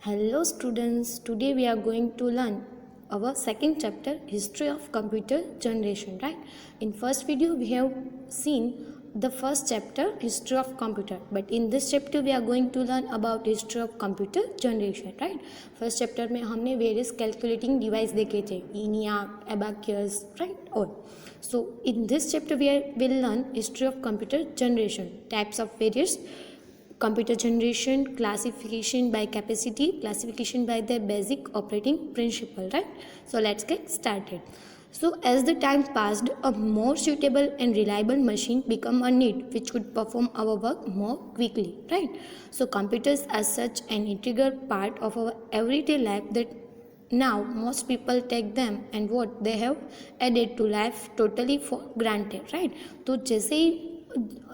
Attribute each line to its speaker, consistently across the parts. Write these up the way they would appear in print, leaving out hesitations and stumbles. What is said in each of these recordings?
Speaker 1: Hello students, today we are going to learn our second chapter, History of Computer Generation, right? In first video we have seen the first chapter, History of Computer, but in this chapter we are going to learn about History of Computer Generation, right? First chapter में हमने various calculating device देखे थे, ENIAC, abacus, right? All. So in this chapter will learn History of Computer Generation, types of various computer generation, classification by capacity, classification by their basic operating principle, right? So let's get started. So as the time passed, a more suitable and reliable machine became a need which could perform our work more quickly, right? So computers are such an integral part of our everyday life that now most people take them and what they have added to life totally for granted, right? तो जैसे ही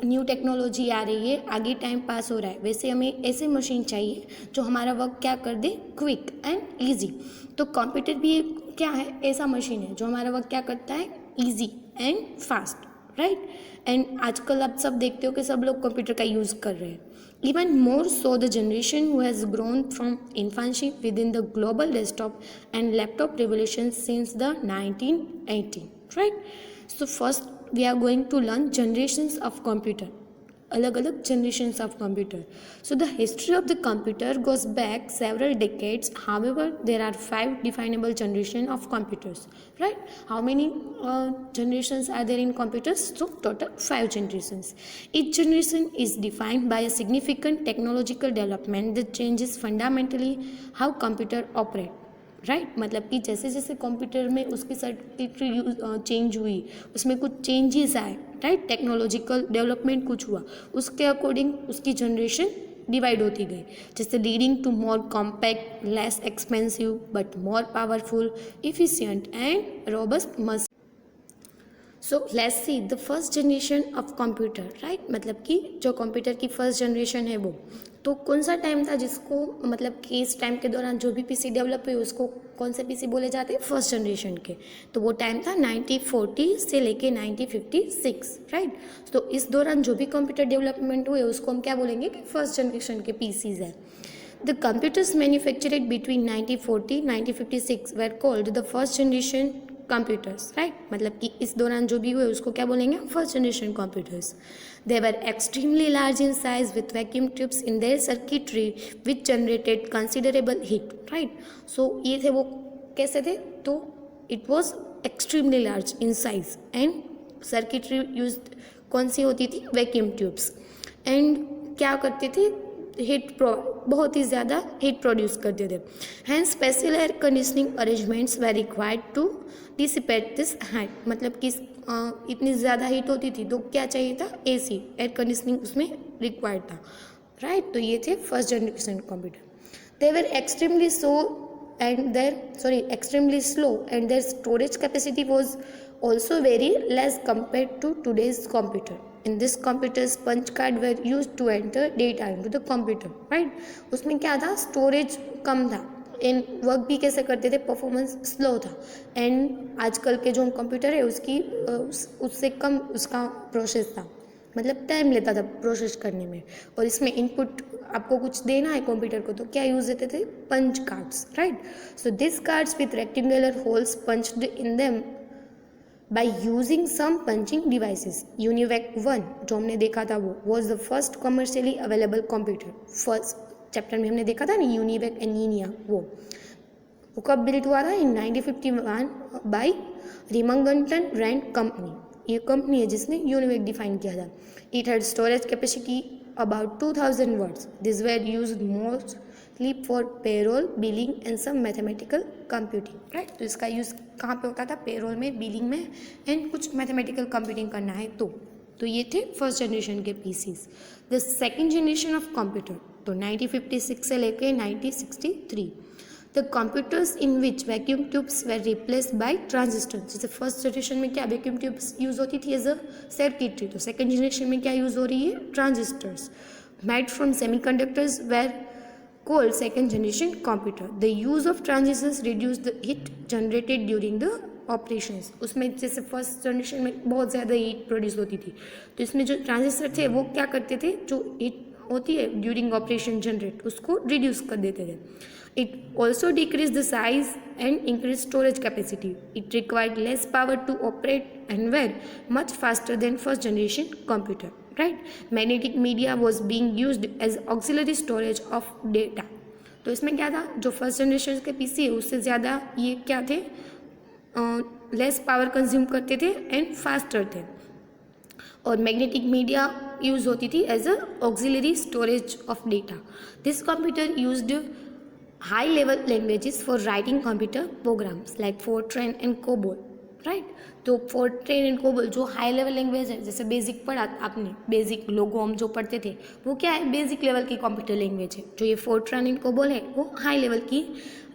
Speaker 1: new technology आ रही है, आगे time pass हो रहा है, वैसे हमें ऐसे मशीन चाहिए जो हमारा वर्क क्या कर दे, क्विक एंड ईजी. तो कंप्यूटर भी क्या है, ऐसा मशीन है जो हमारा वर्क क्या करता है, easy and fast, right. And आजकल आप सब देखते हो कि सब लोग कंप्यूटर का यूज़ कर रहे हैं. Even more so, the generation who has grown from infancy within the global desktop and laptop revolution since the 1980, right? So first we are going to learn generations of computer, अलग अलग generations of computer. So the history of the computer goes back several decades. However, there are 5 definable generations of computers, right? How many generations are there in computers? So total 5 generations. Each generation is defined by a significant technological development that changes fundamentally how computer operate. Right मतलब कि जैसे जैसे computer में उसकी circuitry change हुई, उसमें कुछ changes आए, राइट. टेक्नोलॉजिकल डेवलपमेंट कुछ हुआ, उसके अकॉर्डिंग उसकी जनरेशन डिवाइड होती गई, जैसे leading to more compact, less expensive but more powerful, efficient and robust machine. So let's see the first generation of computer, right. मतलब कि जो कंप्यूटर की फर्स्ट जनरेशन है वो तो कौन सा टाइम था जिसको मतलब कि इस टाइम के दौरान जो भी पीसी डेवलप हुए उसको कौन से पीसी बोले जाते हैं, फर्स्ट जनरेशन के. तो वो टाइम था 1940 से लेके 1956, राइट. तो इस दौरान जो भी कंप्यूटर डेवलपमेंट हुए उसको हम क्या बोलेंगे कि फर्स्ट जनरेशन के पीसीज है. The computers manufactured between 1940-1956 were called the first generation computers, right? मतलब कि इस दौरान जो भी हुए उसको क्या बोलेंगे, first generation computers. They were extremely large in size with vacuum tubes in their circuitry which generated considerable heat, right? So ये थे वो कैसे थे, तो it was extremely large in size and circuitry used कौन सी होती थी, वैक्यूम ट्यूब्स. एंड क्या करते थे, बहुत ही ज़्यादा हीट प्रोड्यूस करते थे. Hence special air conditioning arrangements were required to dissipate this heat. मतलब कि इतनी ज़्यादा हीट होती थी तो क्या चाहिए था, एसी, एयर कंडीशनिंग उसमें रिक्वायर्ड था, राइट. तो ये थे first generation computer. They were extremely slow and their storage capacity was also very less compared to today's computer. In this computers punch card were used to enter data into the computer, right? उसमें क्या था, storage कम था and work भी कैसे करते थे, performance slow था. And आजकल के जो कंप्यूटर है उसकी उससे कम उसका प्रोसेस था, मतलब टाइम लेता था प्रोसेस करने में. और इसमें इनपुट आपको कुछ देना है कंप्यूटर को तो क्या यूज़ देते थे, punch cards, right. So this cards with rectangular holes punched in them by using some punching devices. UNIVAC 1 जो हमने देखा था वो was the first commercially available computer. First chapter में हमने देखा था ना, UNIVAC and ENIAC, वो कब बिल्ड हुआ था, इन 1951 बाय रिमंगटन रैंड कंपनी. ये कंपनी है जिसने UNIVAC डिफाइन किया था. It had storage capacity about 2000 words. These were used mostly for payroll, billing and some mathematical computing, right? तो इसका यूज़ कहाँ पे होता था, पेरोल में, बिलिंग में एंड कुछ मैथमेटिकल कंप्यूटिंग करना है तो ये थे फर्स्ट जनरेशन के PCs. The second generation of computer तो 1956 से लेके 1963. The computers in which vacuum tubes were replaced by transistor. जैसे फर्स्ट जनरेशन में क्या वैक्यूम ट्यूब्स यूज़ होती थी एज अ सर्किटरी, तो सेकेंड जनरेशन में क्या यूज़ हो रही है, transistors. Made from semiconductors were called second generation computer. The use of transistors reduced the heat generated during the operations. उसमें जैसे फर्स्ट जनरेशन में बहुत ज़्यादा हीट प्रोड्यूस होती थी तो इसमें जो ट्रांजिस्टर थे वो क्या करते थे, जो हीट होती है ड्यूरिंग ऑपरेशन जनरेट, उसको रिड्यूस कर देते थे. It also decrease the size and increase storage capacity. It required less power to operate and were much faster than first generation computer. Right. Magnetic media was being use as auxiliary storage of data. तो इसमें क्या था, जो first generation के PC है उससे ज़्यादा ये क्या थे, लेस पावर कंज्यूम करते थे एंड फास्टर थे. और मैग्नेटिक मीडिया यूज होती थी as a auxiliary storage of data. This computer used high level languages for writing computer programs like FORTRAN and COBOL. Right. तो फोर्ट्रेन एंड कोबोल जो high level language है, जैसे basic पढ़ा आपने, basic लोगो हम जो पढ़ते थे वो क्या है, बेसिक लेवल की कंप्यूटर लैंग्वेज है. जो ये फोर्ट्रेन एंड कोबोल है वो हाई लेवल की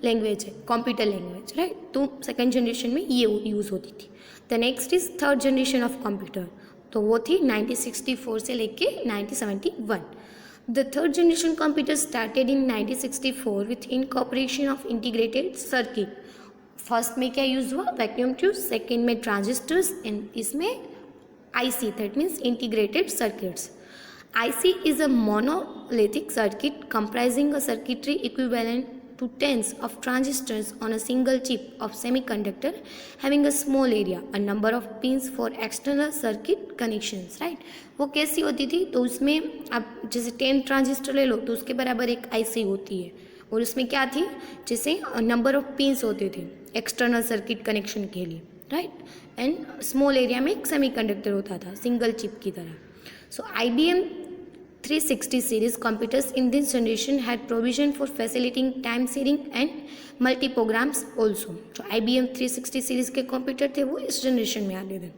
Speaker 1: लैंग्वेज है, कंप्यूटर लैंग्वेज. राइट. तो सेकेंड जनरेशन में ये यूज़ होती थी. The next is third generation of computer. तो वो थी 1964 से लेके 1971. The third generation computer started in 1964 with incorporation of integrated circuit. First में क्या यूज़ हुआ, वैक्यूम ट्यूब. सेकेंड में ट्रांजिस्टर्स एंड इसमें IC, that means integrated circuits. IC is a monolithic circuit comprising a circuitry equivalent to tens of transistors on a single chip of semiconductor having a small area, a number of pins for external circuit connections. Right. वो कैसी होती थी, तो उसमें आप जैसे 10 transistor ले लो तो उसके बराबर एक IC होती है, और उसमें क्या थी, जैसे नंबर ऑफ पिंस होते थे एक्सटर्नल सर्किट कनेक्शन के लिए. राइट. एंड स्मॉल एरिया में एक सेमीकंडक्टर होता था सिंगल चिप की तरह. सो IBM 360 series computers in this generation had provision for facilitating time sharing and multi programs also. जो IBM 360 series के कंप्यूटर थे वो इस जनरेशन में आते थे.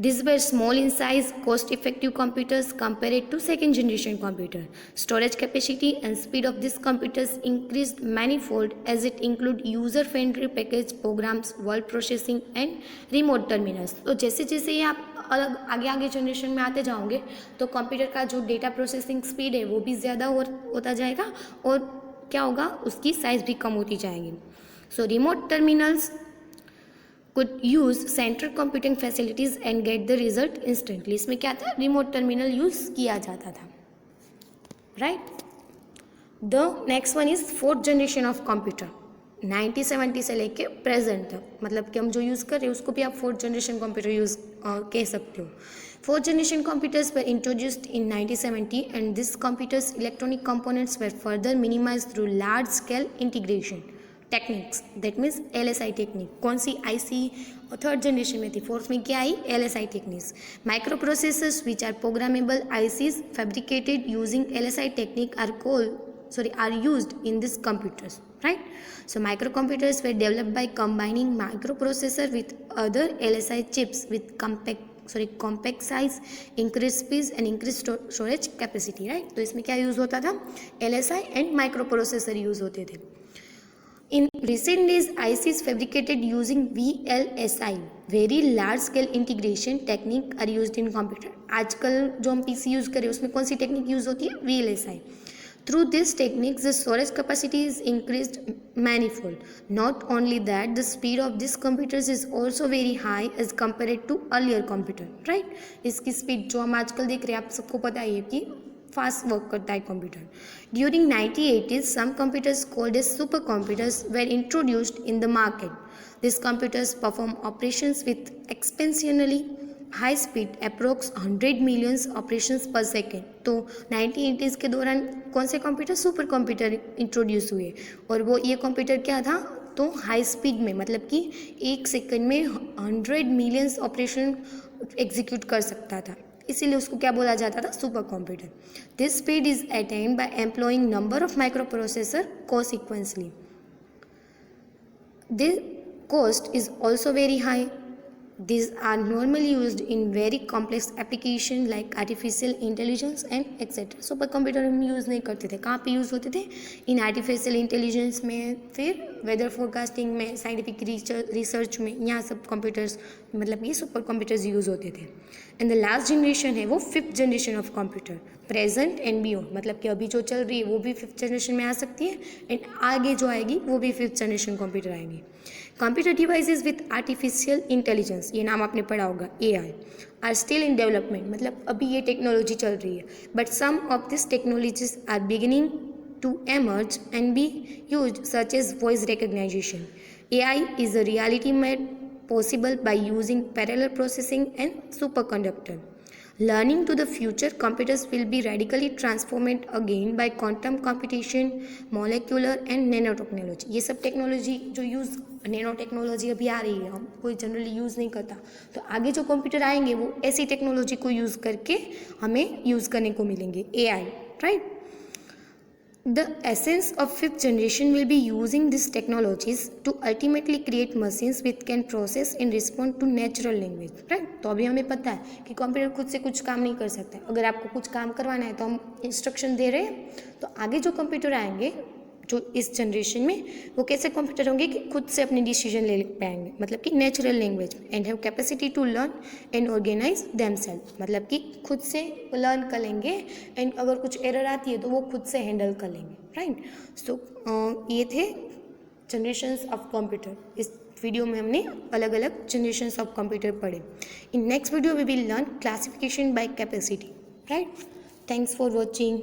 Speaker 1: These were small in size, cost-effective computers compared to second generation computer. Storage capacity and speed of these computers increased manifold as it include user-friendly package programs, word processing and remote terminals. तो जैसे जैसे ये आप अलग आगे आगे generation में आते जाओगे तो कंप्यूटर का जो डेटा प्रोसेसिंग स्पीड है वो भी ज़्यादा होता जाएगा, और क्या होगा, उसकी साइज़ भी कम होती जाएगी. So remote terminals could use central computing facilities and get the result instantly. इसमें क्या था, रिमोट टर्मिनल यूज़ किया जाता था. Right. The next one is fourth generation of computer. 1970 से लेके प्रेजेंट तक, मतलब कि हम जो यूज़ कर रहे हैं उसको भी आप फोर्थ जनरेशन कंप्यूटर यूज़ कह सकते हो. Fourth generation computers were introduced in 1970 and this computers electronic components were further minimized through large scale integration techniques, that means LSI technique. कौन सी, IC और थर्ड जनरेशन में थी. फोर्थ में क्या आई, LSI techniques. Microprocessors which are programmable ICs fabricated using LSI technique are used in these computers. Right. So microcomputers were developed by combining microprocessor with other LSI chips with compact size, increased speed and increased storage capacity. Right. तो इसमें क्या use होता था, LSI and microprocessor use होते थे. In recent days, ICs fabricated using VLSI, very large scale integration technique are used in computer. आजकल जो हम PC यूज़ करें उसमें कौन सी टेक्निक यूज़ होती है, VLSI. Through this technique, the storage capacity is increased manifold. Not only that, the speed of these computers is also very high as compared to earlier computer. Right? इसकी speed जो हम आजकल देख रहे हैं, आप सबको पता है कि फास्ट वर्क करता है computer. During 1980s, some computers called as supercomputers were introduced in the market. These computers perform operations with exponentially high speed, approx 100 million operations per second. तो 1980s के दौरान कौन से कंप्यूटर, सुपर कंप्यूटर इंट्रोड्यूस हुए, और वो ये computer क्या था, तो हाई स्पीड में, मतलब कि एक सेकंड में 100 मिलियंस ऑपरेशन एग्जीक्यूट कर सकता था, इसीलिए उसको क्या बोला जाता था, super computer. This speed is attained by employing number of micro processor consequently. The cost is also very high. These are normally used in very complex application like artificial intelligence and etc. Super computer हम use नहीं करते थे, कहाँ पे use होते थे, in artificial intelligence में, फिर वेदर फोरकास्टिंग में, साइंटिफिक रिसर्च में, यहाँ सब कंप्यूटर्स मतलब ये सुपर कंप्यूटर्स यूज़ होते थे। एंड द लास्ट जनरेशन है वो 5th generation of computer, present and beyond, मतलब कि अभी जो चल रही है वो भी 5th जनरेशन में आ सकती है एंड आगे जो आएगी वो भी 5th जनरेशन कंप्यूटर आएंगी। Computer devices with artificial intelligence, ये नाम आपने पढ़ा होगा, AI, are still in development, मतलब अभी ये टेक्नोलॉजी चल रही है, but some of this technologies are beginning to emerge and be used, such as voice recognition. AI is a reality made possible by using parallel processing and superconductor. Learning to the future, computers will be radically transformed again by quantum computation, molecular and nanotechnology. ये सब technology जो use, nano technology अभी आ रही है, हम कोई generally use नहीं करता, तो आगे जो कंप्यूटर आएंगे वो ऐसी टेक्नोलॉजी को यूज़ करके हमें यूज़ करने को मिलेंगे, AI, right. The essence of 5th generation will be using these technologies to ultimately create machines which can process and respond to natural language, right? तो अभी हमें पता है कि कंप्यूटर खुद से कुछ काम नहीं कर सकता है। अगर आपको कुछ काम करवाना है तो हम इंस्ट्रक्शन दे रहे हैं, तो आगे जो कंप्यूटर आएंगे जो इस जनरेशन में, वो कैसे कंप्यूटर होंगे कि खुद से अपने डिसीजन ले पाएंगे, मतलब कि नेचुरल लैंग्वेज में, and have capacity to learn and organize themself, मतलब कि खुद से लर्न कर लेंगे एंड अगर कुछ एरर आती है तो वो खुद से हैंडल कर लेंगे, राइट। सो ये थे जनरेशन्स ऑफ कंप्यूटर। इस वीडियो में हमने अलग अलग जनरेशन्स ऑफ कंप्यूटर पढ़े। In next video we will learn classification by capacity, right. Thanks for watching.